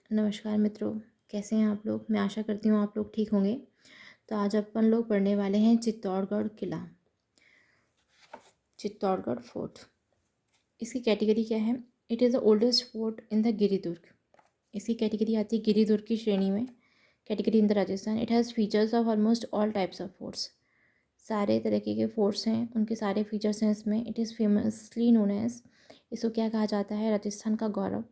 नमस्कार मित्रों, कैसे हैं आप लोग? मैं आशा करती हूँ आप लोग ठीक होंगे। तो आज अपन लोग पढ़ने वाले हैं चित्तौड़गढ़ किला, चित्तौड़गढ़ फोर्ट। इसकी कैटेगरी क्या है? It is the oldest fort in the giridurg. इसकी कैटेगरी आती है गिरिदुर्ग की श्रेणी में। Category in the Rajasthan. It has features of almost all types of forts. सारे तरीके के फोर्ट्स हैं, उनके सारे फीचर्स हैं इसमें। It is famously known as, इसको क्या कहा जाता है? राजस्थान का गौरव,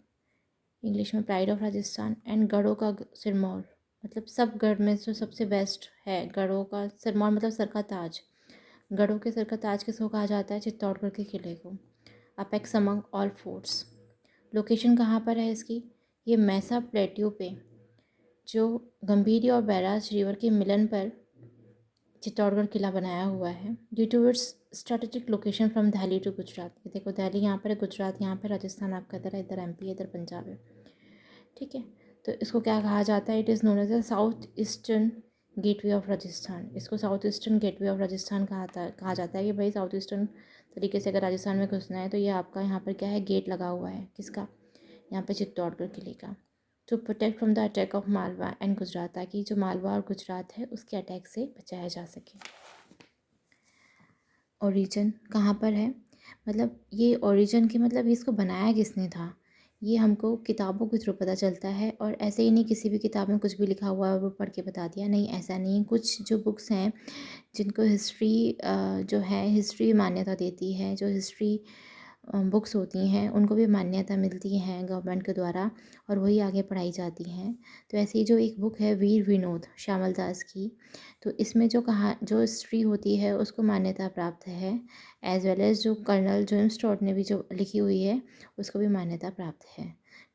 इंग्लिश में प्राइड ऑफ राजस्थान। एंड गढ़ों का सिरमौर, मतलब सब गढ़ में जो सबसे बेस्ट है। गढ़ों का सिरमौर मतलब सर का ताज। गढ़ों के सर का ताज किसको कहा जाता है? चित्तौड़गढ़ के किले को। Apex among all forts. Location कहाँ पर है इसकी? ये मैसा प्लेट्यू पे, जो गंभीरी और बैराज रिवर के मिलन पर चित्तौड़गढ़ किला बनाया हुआ है। Due to its strategic location from Delhi to Gujarat. ये देखो, दिल्ली यहाँ पर है, गुजरात यहाँ पर, राजस्थान आपका इधर है, इधर एमपी है, इधर पंजाब है। ठीक है, तो इसको क्या कहा जाता है? It is known as the south eastern gateway of Rajasthan. इसको south eastern gateway of Rajasthan कहा जाता है कि भाई साउथ ईस्टर्न तरीके से अगर राजस्थान में घुसना है तो ये आपका यहाँ पर क्या है? गेट लगा हुआ है। किसका? यहाँ पे चित्तौड़गढ़ किले का। To protect from the attack of Malwa and Gujarat, ताकि जो मालवा और गुजरात है उसके अटैक से बचाया जा सके। ओरिजिन कहाँ पर है? मतलब ये ओरिजिन की, मतलब इसको बनाया किसने था, ये हमको किताबों के थ्रू पता चलता है। और ऐसे ही नहीं किसी भी किताब में कुछ भी लिखा हुआ है वो पढ़ के बता दिया, नहीं, ऐसा नहीं। कुछ जो बुक्स हैं जिनको हिस्ट्री जो है हिस्ट्री मान्यता देती है, जो हिस्ट्री बुक्स होती हैं उनको भी मान्यता मिलती हैं गवर्नमेंट के द्वारा, और वही आगे पढ़ाई जाती हैं। तो ऐसे ही जो एक बुक है वीर विनोद श्यामल दास की, तो इसमें जो हिस्ट्री होती है उसको मान्यता प्राप्त है। एज वेल एज जो कर्नल जेम्स टॉड ने भी जो लिखी हुई है उसको भी मान्यता प्राप्त है।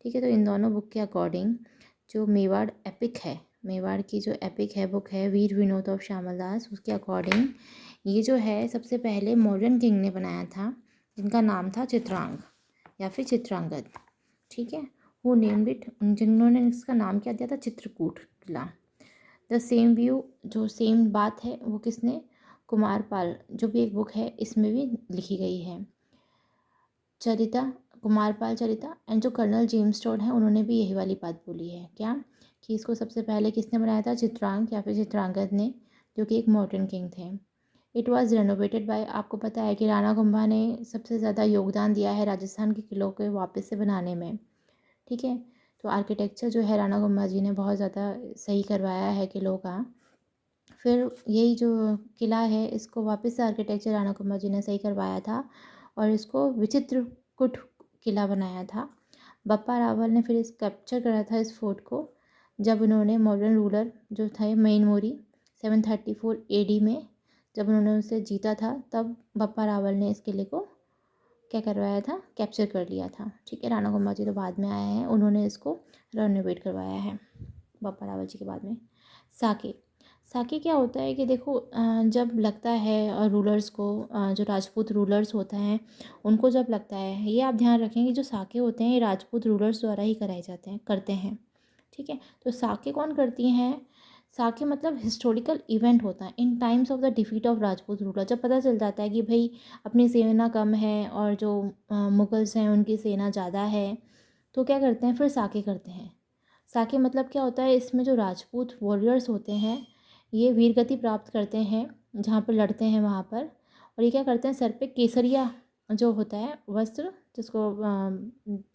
ठीक है, तो इन दोनों बुक के अकॉर्डिंग जो मेवाड़ एपिक है, मेवाड़ की जो एपिक है बुक है वीर विनोद ऑफ श्यामल दास, उसके अकॉर्डिंग ये जो है सबसे पहले मॉडर्न किंग ने बनाया था, जिनका नाम था चित्रांग या फिर चित्रांगद। ठीक है, वो नेम्ड इट, जिन्होंने इसका नाम क्या दिया था? चित्रकूट किला। द सेम व्यू, जो सेम बात है वो किसने? कुमारपाल, जो भी एक बुक है इसमें भी लिखी गई है, चरिता, कुमारपाल चरिता। एंड जो कर्नल जेम्स टॉड हैं उन्होंने भी यही वाली बात बोली है, क्या? कि इसको सबसे पहले किसने बनाया था? चित्रांग या फिर चित्रांगद ने, जो कि एक मॉडर्न किंग थे। इट वॉज़ रेनोवेटेड बाय, आपको पता है कि राणा कुंभा ने सबसे ज़्यादा योगदान दिया है राजस्थान के किलों के वापस से बनाने में। ठीक है, तो आर्किटेक्चर जो है राणा कुंभा जी ने बहुत ज़्यादा सही करवाया है किलों का। फिर यही जो किला है इसको वापस से आर्किटेक्चर राणा कुंभा जी ने सही करवाया था और इसको विचित्रकूट किला बनाया था। बप्पा रावल ने फिर इस कैप्चर करा था इस फोर्ट को, जब उन्होंने मॉडर्न रूलर जो थे मैनमोरी 734 एडी में, जब उन्होंने उसे जीता था, तब बप्पा रावल ने इस किले को क्या करवाया था? कैप्चर कर लिया था। ठीक है, राणा कुंभा जी तो बाद में आए हैं, उन्होंने इसको रेनोवेट करवाया है बप्पा रावल जी के बाद में। साके, साके क्या होता है कि देखो, जब लगता है रूलर्स को, जो राजपूत रूलर्स होते हैं उनको जब लगता है, ये आप ध्यान रखें कि जो साके होते हैं ये राजपूत रूलर्स द्वारा ही कराए जाते हैं, करते हैं। ठीक है, तो साके कौन करती हैं? साके मतलब हिस्टोरिकल इवेंट होता है in times of the defeat of Rajput ruler. जब पता चल जाता है कि भाई अपनी सेना कम है और जो मुगल्स हैं उनकी सेना ज़्यादा है, तो क्या करते हैं? फिर साके करते हैं। साके मतलब क्या होता है? इसमें जो राजपूत वॉरियर्स होते हैं ये वीरगति प्राप्त करते हैं जहाँ पर लड़ते हैं वहाँ पर, और ये क्या करते हैं? सर पे केसरिया जो होता है वस्त्र, जिसको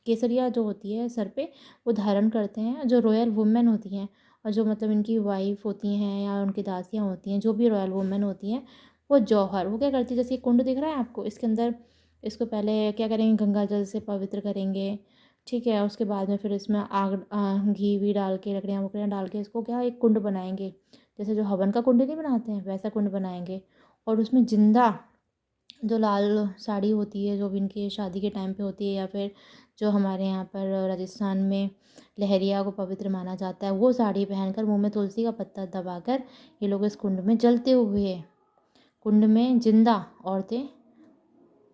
केसरिया जो होती है सर पे, वो धारण करते हैं। जो रॉयल वुमेन होती हैं और जो मतलब इनकी वाइफ होती हैं या उनकी दासियाँ होती हैं, जो भी रॉयल वुमेन होती हैं, वो जौहर, वो क्या करती है? जैसे ये कुंड दिख रहा है आपको, इसके अंदर इसको पहले क्या करेंगे? गंगा जल से पवित्र करेंगे। ठीक है, उसके बाद में फिर इसमें आग घी वी डाल के, लकड़ियाँ वकड़ियाँ डाल के इसको क्या एक कुंड बनाएंगे, जैसे जो हवन का कुंड नहीं बनाते हैं वैसा कुंड बनाएंगे। और उसमें जिंदा जो लाल साड़ी होती है, जो भी इनकी शादी के टाइम पे होती है, या फिर जो हमारे यहाँ पर राजस्थान में लहरिया को पवित्र माना जाता है, वो साड़ी पहनकर मुंह में तुलसी का पत्ता दबाकर ये लोग इस कुंड में जलते हुए, कुंड में जिंदा औरतें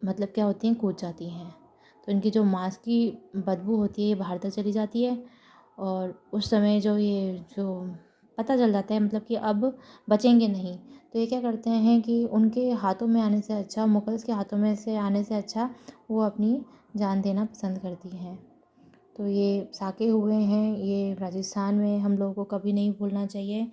मतलब क्या होती हैं? कूद जाती हैं। तो इनकी जो मांस की बदबू होती है ये बाहर तक चली जाती है, और उस समय जो ये जो पता चल जाता है मतलब कि अब बचेंगे नहीं, तो ये क्या करते हैं कि उनके हाथों में आने से अच्छा, मुगल्स के हाथों में से आने से अच्छा वो अपनी जान देना पसंद करती हैं। तो ये साके हुए हैं, ये राजस्थान में हम लोगों को कभी नहीं भूलना चाहिए।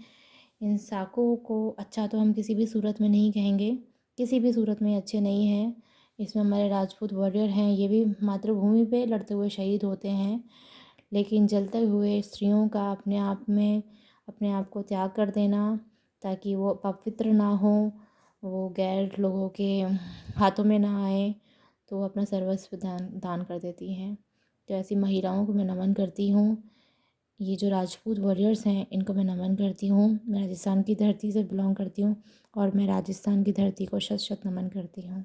इन साकों को अच्छा तो हम किसी भी सूरत में नहीं कहेंगे, किसी भी सूरत में अच्छे नहीं हैं। इसमें हमारे राजपूत वॉरियर हैं, ये भी मातृभूमि पे लड़ते हुए शहीद होते हैं, लेकिन जलते हुए स्त्रियों का अपने आप को त्याग कर देना ताकि वो पवित्र ना हो, वो गैर लोगों के हाथों में ना आए, तो वो अपना सर्वस्व दान दान कर देती हैं। तो ऐसी महिलाओं को मैं नमन करती हूँ। ये जो राजपूत वॉरियर्स हैं इनको मैं नमन करती हूँ। मैं राजस्थान की धरती से बिलोंग करती हूँ और मैं राजस्थान की धरती को शत शत नमन करती हूँ।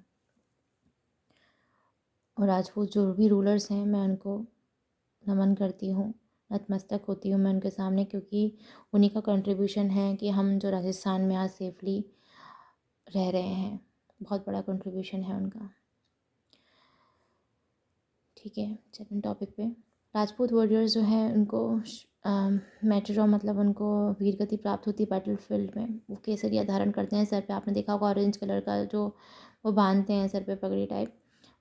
और राजपूत जो भी रूलर्स हैं मैं उनको नमन करती हूँ, नतमस्तक होती हूँ मैं उनके सामने, क्योंकि उन्हीं का कंट्रीब्यूशन है कि हम जो राजस्थान में आज सेफली रह रहे हैं। बहुत बड़ा कंट्रीब्यूशन है उनका। ठीक है, सेकंड टॉपिक पे राजपूत वॉरियर्स जो हैं उनको मैटरॉ मतलब उनको वीरगति प्राप्त होती है बैटल फील्ड में। वो केसरिया धारण करते हैं सर पे, आपने देखा होगा ऑरेंज कलर का जो वो बांधते हैं सर पे पगड़ी टाइप,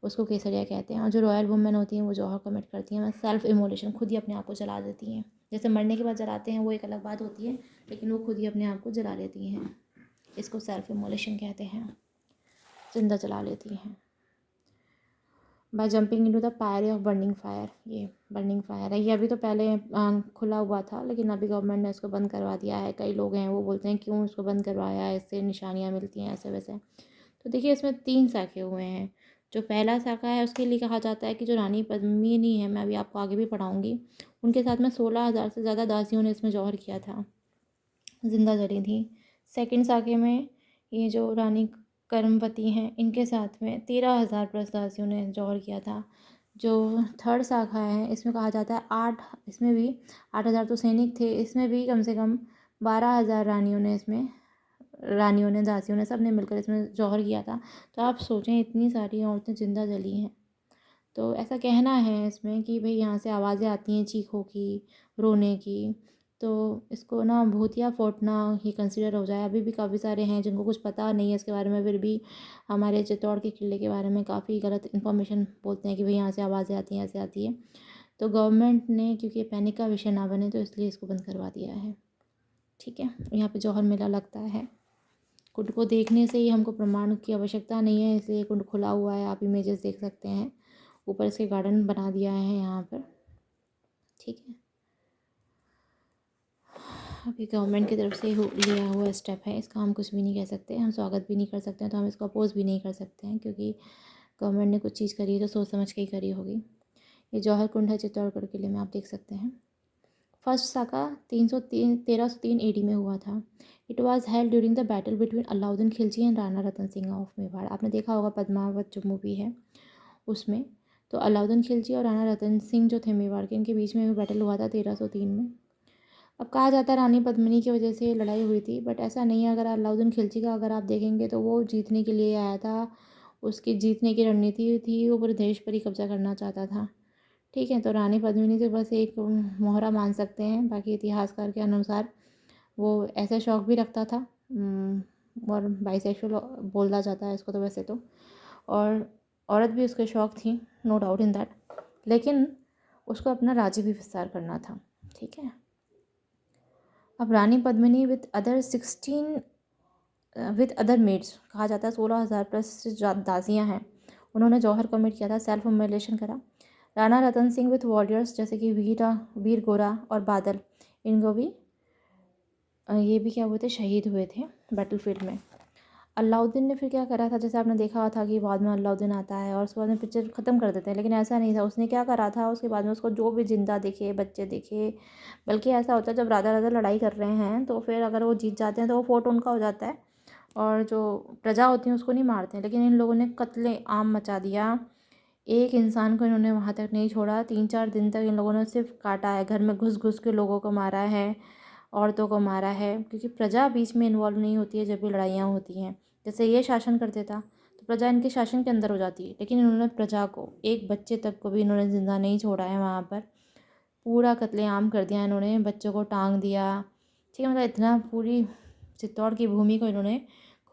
उसको केसरिया कहते हैं। और जो रॉयल वुमेन होती हैं वो जौहर कमिट करती हैं, सेल्फ इमोलेशन, खुद ही अपने आप को जला देती हैं। जैसे मरने के बाद जलाते हैं वो एक अलग बात होती है, लेकिन वो खुद ही अपने आप को जला लेती हैं। इसको सेल्फ इमोलेशन कहते हैं, जिंदा जला लेती हैं बाय जंपिंग इनटू द पायरी ऑफ बर्निंग फायर। ये बर्निंग फायर है, ये अभी तो पहले खुला हुआ था, लेकिन अभी गवर्नमेंट ने इसको बंद करवा दिया है। कई लोग हैं वो बोलते हैं क्यों इसको बंद करवाया है, इससे निशानियाँ मिलती हैं ऐसे वैसे। तो देखिए इसमें 3 साखे हुए हैं। जो पहला साका है उसके लिए कहा जाता है कि जो रानी पद्मिनी है, मैं अभी आपको आगे भी पढ़ाऊँगी, उनके साथ में 16,000 से ज़्यादा दासियों ने इसमें जौहर किया था, जिंदा जली थी। सेकंड साके में ये जो रानी कर्मवती हैं इनके साथ में 13,000 प्लस दासियों ने जौहर किया था। जो थर्ड शाखा है इसमें कहा जाता है 8, इसमें भी 8,000 तो सैनिक थे, इसमें भी कम से कम 12,000 रानियों ने दासियों ने सब ने मिलकर इसमें जौहर किया था। तो आप सोचें इतनी सारी औरतें जिंदा जली हैं। तो ऐसा कहना है इसमें कि भाई यहाँ से आवाज़ें आती हैं चीखों की, रोने की, तो इसको ना भूतिया फोर्ट ना ही कंसिडर हो जाए। अभी भी काफ़ी सारे हैं जिनको कुछ पता नहीं है इसके बारे में, फिर भी हमारे चित्तौड़ के किले के बारे में काफ़ी गलत इन्फॉर्मेशन बोलते हैं कि भाई यहाँ से आवाज़ें आती हैं, ऐसे आती है। तो गवर्नमेंट ने, क्योंकि पैनिक का विषय ना बने, तो इसलिए इसको बंद करवा दिया है। ठीक है, यहाँ पे जौहर मेला लगता है। कुंड को देखने से ही हमको प्रमाण की आवश्यकता नहीं है, इसलिए कुंड खुला हुआ है, आप इमेजेस देख सकते हैं। ऊपर इसके गार्डन बना दिया है यहाँ पर। ठीक है, अभी गवर्नमेंट की तरफ से लिया हुआ स्टेप है, इसका हम कुछ भी नहीं कह सकते, हम स्वागत भी नहीं कर सकते हैं, तो हम इसको अपोज भी नहीं कर सकते हैं, क्योंकि गवर्नमेंट ने कुछ चीज़ करी है तो सोच समझ के ही करी होगी। ये जौहर कुंड है चित्तौड़गढ़ किले में, आप देख सकते हैं। फर्स्ट साका 1303 AD में हुआ था। It was held during the battle between Alauddin Khilji and Rana Ratan Singh of Mewar. आपने देखा होगा पद्मावत जो मूवी है उसमें, तो अलाउद्दीन खिलजी और राणा रतन सिंह जो थे मेवाड़ के, इनके बीच में बैटल हुआ था 1303 में। अब कहा जाता है रानी पद्मिनी की वजह से लड़ाई हुई थी, बट ऐसा नहीं है। अगर अलाउद्दीन खिलजी का अगर आप देखेंगे तो वो जीतने के लिए आया था, उसकी जीतने की रणनीति थी, वो पूरे देश पर ही कब्जा करना चाहता था। ठीक है, तो रानी पद्मिनी तो बस एक मोहरा मान सकते हैं, बाकी इतिहासकार के अनुसार वो ऐसा शौक भी रखता था, और बाइसेक्सुअल बोला जाता है इसको तो वैसे तो, और औरत भी उसके शौक थी, नो डाउट इन दैट, लेकिन उसको अपना राज्य भी विस्तार करना था। ठीक है, अब रानी पद्मिनी विद अदर मेड्स, कहा जाता है 16,000 प्लस दासियाँ हैं, उन्होंने जौहर कमिट किया था, सेल्फ इमोलेशन करा। राणा रतन सिंह विथ वॉरियर्स जैसे कि वीर गोरा और बादल, इनको भी ये भी क्या हुए थे, शहीद हुए थे बैटलफील्ड में। अलाउद्दीन ने फिर क्या करा था, जैसे आपने देखा था कि बाद में अलाउद्दीन आता है और उसके बाद में पिक्चर ख़त्म कर देते हैं, लेकिन ऐसा नहीं था। उसने क्या करा था, उसके बाद में उसको जो भी जिंदा दिखे, बच्चे दिखे, बल्कि ऐसा होता है जब राजा राजा लड़ाई कर रहे हैं तो फिर अगर वो जीत जाते हैं तो वो फोर्ट उनका हो जाता है, और जो प्रजा होती है उसको नहीं मारते हैं। लेकिन इन लोगों ने कत्ले आम मचा दिया, एक इंसान को इन्होंने वहाँ तक नहीं छोड़ा। 3-4 दिन तक इन लोगों ने सिर्फ काटा है, घर में घुस घुस के लोगों को मारा है, औरतों को मारा है, क्योंकि प्रजा बीच में इन्वॉल्व नहीं होती है जब भी लड़ाइयाँ होती हैं। जैसे ये शासन कर देता तो प्रजा इनके शासन के अंदर हो जाती है, लेकिन इन्होंने प्रजा को, एक बच्चे तक को भी इन्होंने ज़िंदा नहीं छोड़ा है वहाँ पर, पूरा कत्लेआम कर दिया इन्होंने, बच्चों को टांग दिया। ठीक है, मतलब इतना पूरी चित्तौड़ की भूमि को इन्होंने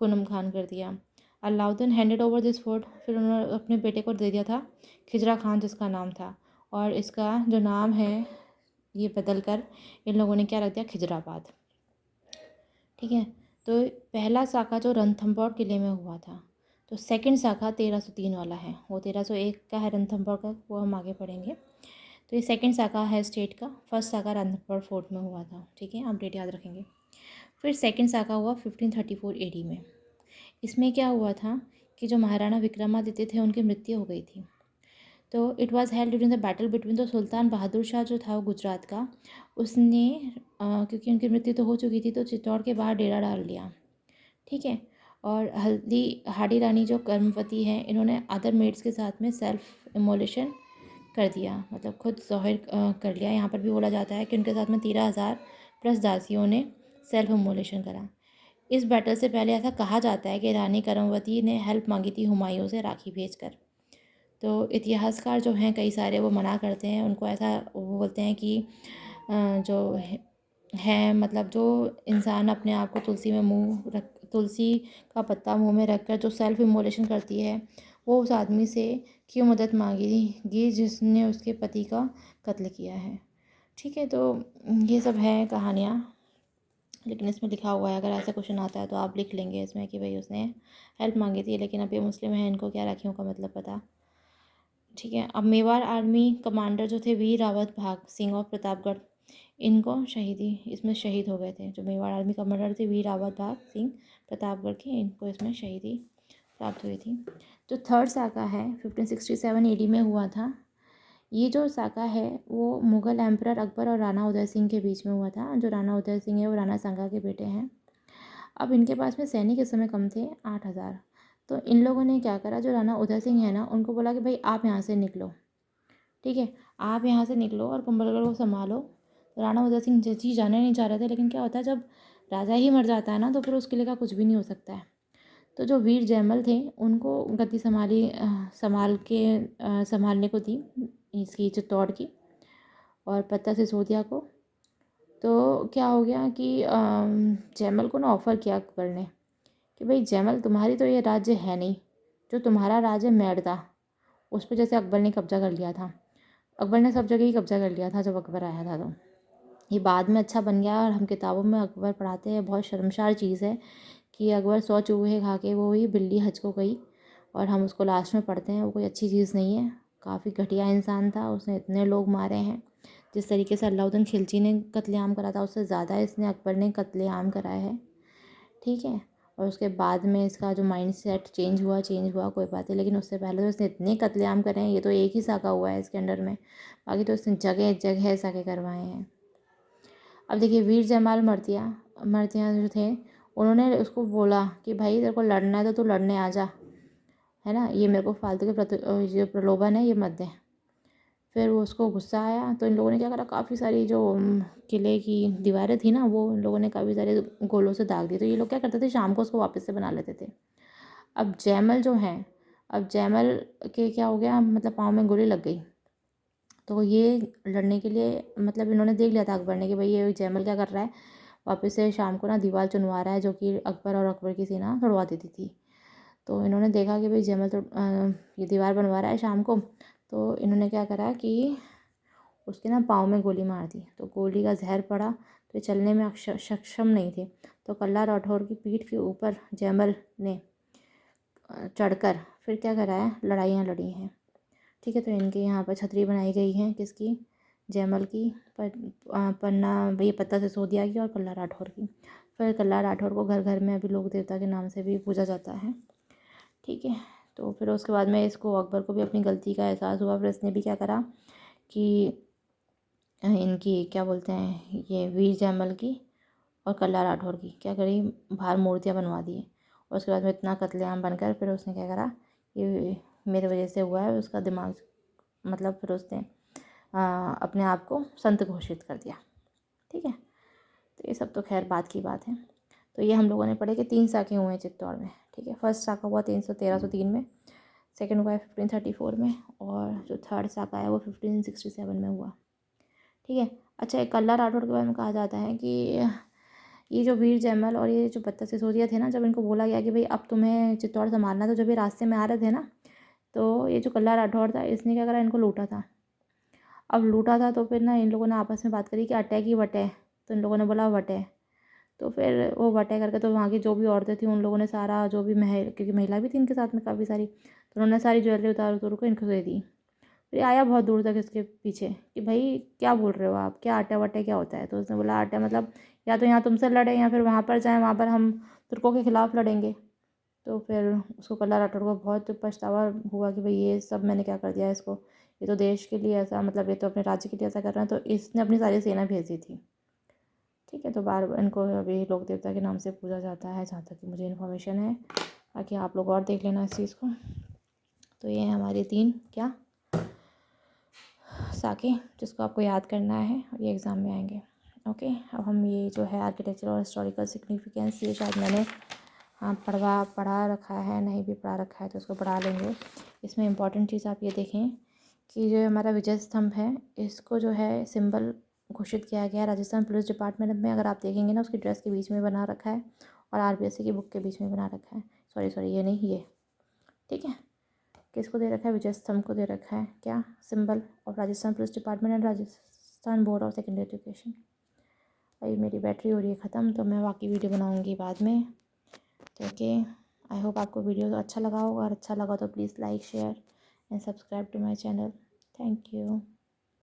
खून खान कर दिया। Alauddin handed over this fort, फिर उन्होंने अपने बेटे को दे दिया था, खिजरा खान जिसका नाम था, और इसका जो नाम है ये बदल कर इन लोगों ने क्या रख दिया, खिजराबाद। ठीक है, तो पहला साका जो रणथंभौर किले में हुआ था, तो सेकंड साका 1303 वाला है, वो 1301 का है रणथंभौर का, वो हम आगे पढ़ेंगे। तो ये सेकंड साका है स्टेट का, फर्स्ट साका रणथंभौर फोर्ट में हुआ था। ठीक है, आप डेट याद रखेंगे। फिर सेकंड साका हुआ 1534 AD में। इसमें क्या हुआ था कि जो महाराणा विक्रमादित्य थे उनकी मृत्यु हो गई थी। तो it was held during the battle between, तो सुल्तान बहादुर शाह जो था वो गुजरात का, उसने क्योंकि उनकी मृत्यु तो हो चुकी थी तो चित्तौड़ के बाहर डेरा डाल लिया। ठीक है, और हल्दी हाडी रानी जो कर्मवती हैं, इन्होंने अदर मेड्स के साथ में सेल्फ इमोलेशन कर दिया, मतलब खुद ज़ाहिर कर लिया। यहाँ पर भी बोला जाता है कि उनके साथ में 13,000 प्लस दासियों ने सेल्फ इमोलेशन करा। इस बैटल से पहले ऐसा कहा जाता है कि रानी कर्मवती ने हेल्प मांगी थी हुमायूं से राखी भेजकर। तो इतिहासकार जो हैं कई सारे वो मना करते हैं, उनको ऐसा वो बोलते हैं कि जो है मतलब जो इंसान अपने आप को तुलसी का पत्ता मुंह में रखकर जो सेल्फ इमोलेशन करती है, वो उस आदमी से क्यों मदद मांगेगी जिसने उसके पति का कत्ल किया है। ठीक है, तो ये सब है कहानियाँ, लेकिन इसमें लिखा हुआ है, अगर ऐसा क्वेश्चन आता है तो आप लिख लेंगे इसमें कि भाई उसने हेल्प मांगी थी, लेकिन अब ये मुस्लिम है, इनको क्या राखियों का मतलब पता। ठीक है, अब मेवाड़ आर्मी कमांडर जो थे वीर रावत भाग सिंह और प्रतापगढ़, इनको शहीदी इसमें शहीद हो गए थे। जो मेवाड़ आर्मी कमांडर थे वीर रावत भाग सिंह प्रतापगढ़ के, इनको इसमें शहीदी प्राप्त हुई थी। जो थर्ड साका है 1567 AD में हुआ था। ये जो साका है वो मुग़ल एम्परर अकबर और राणा उदय सिंह के बीच में हुआ था। जो राणा उदय सिंह है वो राणा सांगा के बेटे हैं। अब इनके पास में सैनिक इस समय कम थे, 8,000। तो इन लोगों ने क्या करा, जो राणा उदय सिंह है ना, उनको बोला कि भाई आप यहाँ से निकलो। ठीक है, आप यहाँ से निकलो और कुंभलगढ़ को संभालो। तो राणा उदय सिंह जी जाने नहीं चाह रहे थे, लेकिन क्या होता है जब राजा ही मर जाता है ना, तो फिर उस किले का कुछ भी नहीं हो सकता है। तो जो वीर जयमल थे उनको गद्दी संभालने को दी, इसकी चित्तौड़ की, और पत्ता सिसोदिया को। तो क्या हो गया कि जयमल को ना ऑफ़र किया अकबर ने कि भाई जयमल, तुम्हारी तो ये राज्य है नहीं, जो तुम्हारा राज्य मेड़ता, उस पर जैसे अकबर ने कब्जा कर लिया था। अकबर ने सब जगह ही कब्जा कर लिया था जब अकबर आया था। तो ये बाद में अच्छा बन गया, और हम किताबों में अकबर पढ़ाते हैं, बहुत शर्मसार चीज़ है कि अकबर 100 चूहे खा के वो ही बिल्ली हज को गई, और हम उसको लास्ट में पढ़ते हैं। वो कोई अच्छी चीज़ नहीं है, काफ़ी घटिया इंसान था, उसने इतने लोग मारे हैं। जिस तरीके से अलाउद्दीन खिलजी ने कत्लेआम करा था, उससे ज़्यादा इसने अकबर ने कत्लेआम कराया है। ठीक है, और उसके बाद में इसका जो माइंड सेट चेंज हुआ कोई बात नहीं, लेकिन उससे पहले तो इसने इतने कत्लेआम करे हैं। ये तो एक ही साका हुआ है इसके अंडर में, बाकी तो इसने जगह जगह साके करवाए हैं। अब देखिए वीर जयमाल मर्तिया जो थे, उन्होंने उसको बोला कि भाई तेरे को लड़ना है तो तू लड़ने आ जा, है ना, ये मेरे को फालतू के जो प्रलोभन है ये मत दे। फिर वो उसको गुस्सा आया, तो इन लोगों ने क्या करा, काफ़ी सारी जो किले की दीवारें थी ना, वो इन लोगों ने काफ़ी सारे गोलों से दाग दी। तो ये लोग क्या करते थे, शाम को उसको वापस से बना लेते थे। अब जयमल जो हैं, अब जयमल के क्या हो गया, मतलब पाँव में गोली लग गई। तो ये लड़ने के लिए, मतलब इन्होंने देख लिया था अकबर ने कि भाई ये जयमल क्या कर रहा है, वापस से शाम को ना दीवार चुनवा रहा है, जो कि अकबर और अकबर की सेना तोड़वा देती थी। तो इन्होंने देखा कि भाई जयमल तो ये दीवार बनवा रहा है शाम को, तो इन्होंने क्या करा कि उसके ना पाँव में गोली मार दी। तो गोली का जहर पड़ा, तो ये चलने में सक्षम नहीं थे। तो कल्ला राठौर की पीठ के ऊपर जयमल ने चढ़कर फिर क्या करा है, लड़ाइयाँ लड़ी हैं। ठीक है, तो इनके यहाँ पर छतरी बनाई गई है, किसकी, जयमल की, पन्ना ये पत्ता सिसोदिया की और कल्ला राठौर की। फिर कल्ला राठौर को घर घर में अभी लोक देवता के नाम से भी पूजा जाता है। ठीक है, तो फिर उसके बाद में इसको, अकबर को भी अपनी गलती का एहसास हुआ। फिर इसने भी क्या करा कि इनकी क्या बोलते हैं, ये वीर जयमल की और कल्ला राठौर की क्या करी, बाहर मूर्तियाँ बनवा दी। और उसके बाद में इतना कत्लेआम बनकर फिर उसने क्या करा, ये मेरे वजह से हुआ है, उसका दिमाग, मतलब फिर उसने अपने आप को संत घोषित कर दिया। ठीक है, तो ये सब तो खैर बात की बात है। तो ये हम लोगों ने पढ़े कि 3 साके हुए हैं चित्तौड़ में। ठीक है, फर्स्ट साका हुआ 1303 में, सेकंड हुआ है 1534 में, और जो थर्ड साका है वो 1567 में हुआ। ठीक है, अच्छा, एक कल्ला राठौर के बारे में कहा जाता है कि ये जो वीर जयमल और ये जो पत्ता सिसोदिया थे ना, जब इनको बोला गया कि भाई अब तुम्हें चित्तौड़ संभालना, तो जब ये रास्ते में आ रहे थे ना, तो ये जो कल्ला राठौर था इसने क्या करा, इनको लूटा था। अब लूटा था तो फिर ना इन लोगों ने आपस में बात करी कि अटै की वटै, तो इन लोगों ने बोला वटै। तो फिर वो वटै करके तो वहाँ की जो भी औरतें थी उन लोगों ने सारा जो भी क्योंकि महिला भी थी इनके साथ में काफ़ी सारी, तो उन्होंने सारी ज्वेलरी उतार उतार को इनको दे दी। फिर आया बहुत दूर तक इसके पीछे कि भाई क्या बोल रहे हो आप, क्या अटै वटै क्या होता है। तो उसने बोला अटै मतलब या तो यहाँ तुमसे लड़े या फिर वहाँ पर जाएँ, वहाँ पर हम तुर्कों के खिलाफ़ लड़ेंगे। तो फिर उसको कल्ला राठौड़ को बहुत पछतावा हुआ कि भाई ये सब मैंने क्या कर दिया इसको, ये तो देश के लिए ऐसा मतलब ये तो अपने राज्य के लिए ऐसा कर रहे हैं। तो इसने अपनी सारी सेना भेज दी थी। ठीक है, तो बार इनको अभी लोक देवता के नाम से पूजा जाता है, जहाँ तक कि मुझे इन्फॉर्मेशन है। बाकी आप लोग और देख लेना इस चीज़ को। तो ये है हमारे 3 क्या साके जिसको आपको याद करना है और ये एग्ज़ाम में आएंगे। ओके, अब हम ये जो है आर्किटेक्चर और हिस्टोरिकल सिग्निफिकेंस, ये शायद मैंने हाँ पढ़ा रखा है, नहीं भी पढ़ा रखा है तो उसको पढ़ा लेंगे। इसमें इम्पॉर्टेंट चीज़ आप ये देखें कि जो हमारा विजय स्तंभ है, इसको जो है सिंबल घोषित किया गया है राजस्थान पुलिस डिपार्टमेंट में। अगर आप देखेंगे ना, उसकी ड्रेस के बीच में बना रखा है और आरबीएससी की बुक के बीच में बना रखा है। सॉरी ये नहीं, ये ठीक है। किसको दे रखा है? विजय स्तंभ को दे रखा है क्या, symbol of Rajasthan police department and Rajasthan board of secondary education. अभी मेरी बैटरी हो रही है ख़त्म, तो मैं बाकी वीडियो बनाऊँगी बाद में। तो ओके, आई होप आपको वीडियो अच्छा लगा होगा, और अच्छा लगा तो please like share and subscribe to my channel. Thank you.